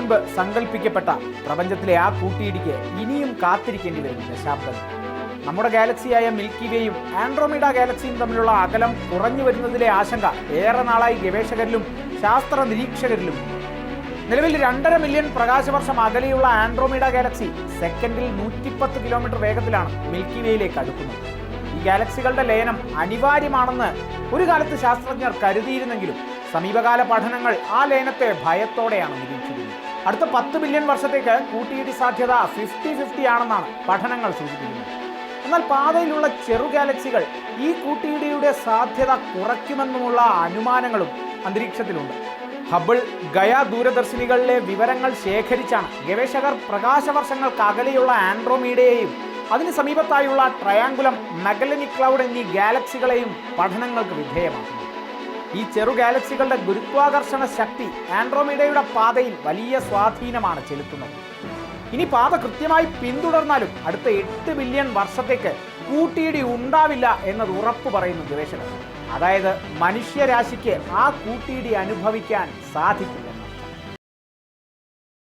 മുൻപ് സങ്കല്പിക്കപ്പെട്ട പ്രപഞ്ചത്തിലെ ആ കൂട്ടിയിടിക്ക് ഇനിയും കാത്തിരിക്കേണ്ടി വരും ദശാബ്ദങ്ങൾ. നമ്മുടെ ഗാലക്സിയായ മിൽക്കി വേയും ആൻഡ്രോമീഡ ഗാലക്സിയും തമ്മിലുള്ള അകലം കുറഞ്ഞു വരുന്നതിലെ ആശങ്ക ഏറെ നാളായി ഗവേഷകരിലും ശാസ്ത്ര നിരീക്ഷകരിലും. നിലവിൽ 2.5 മില്യൺ പ്രകാശവർഷം അകലെയുള്ള ആൻഡ്രോമീഡ ഗാലക്സി സെക്കൻഡിൽ 110 കിലോമീറ്റർ വേഗത്തിലാണ് മിൽക്കി വേയിലേക്ക് അടുക്കുന്നത്. ഈ ഗാലക്സികളുടെ ലയനം അനിവാര്യമാണെന്ന് ഒരു കാലത്ത് ശാസ്ത്രജ്ഞർ കരുതിയിരുന്നെങ്കിലും സമീപകാല പഠനങ്ങൾ ആ ലയനത്തെ ഭയത്തോടെയാണ് നിരീക്ഷിക്കുന്നത്. അടുത്ത 10 ബില്യൺ വർഷത്തേക്ക് കൂട്ടിയിടി സാധ്യത 50-50 ആണെന്നാണ് പഠനങ്ങൾ സൂചിപ്പിക്കുന്നത്. എന്നാൽ പാതയിലുള്ള ചെറു ഗാലക്സികൾ ഈ കൂട്ടിയിടിയുടെ സാധ്യത കുറയ്ക്കുമെന്നുമുള്ള അനുമാനങ്ങളും അന്തരീക്ഷത്തിലുണ്ട്. ഹബിൾ, ഗയ ദൂരദർശിനികളിലെ വിവരങ്ങൾ ശേഖരിച്ചാണ് ഗവേഷകർ പ്രകാശവർഷങ്ങൾക്ക് അകലെയുള്ള ആൻഡ്രോമീഡയെയും അതിന് സമീപത്തായുള്ള ട്രയാങ്കുലം, മഗല്ലനിക് ക്ലൗഡ് എന്നീ ഗാലക്സികളെയും പഠനങ്ങൾക്ക് വിധേയമാക്കുന്നത്. ഈ ചെറു ഗാലക്സികളുടെ ഗുരുത്വാകർഷണ ശക്തി ആൻഡ്രോമീഡയുടെ പാതയിൽ വലിയ സ്വാധീനമാണ് ചെലുത്തുന്നത്. ഇനി പാത കൃത്യമായി പിന്തുടർന്നാലും അടുത്ത 8 ബില്യൺ വർഷത്തേക്ക് കൂട്ടിയിടി ഉണ്ടാവില്ല എന്നത് ഉറപ്പു പറയുന്നു ഗവേഷകർ. അതായത് മനുഷ്യരാശിക്ക് ആ കൂട്ടിയിടി അനുഭവിക്കാൻ സാധിക്കില്ല.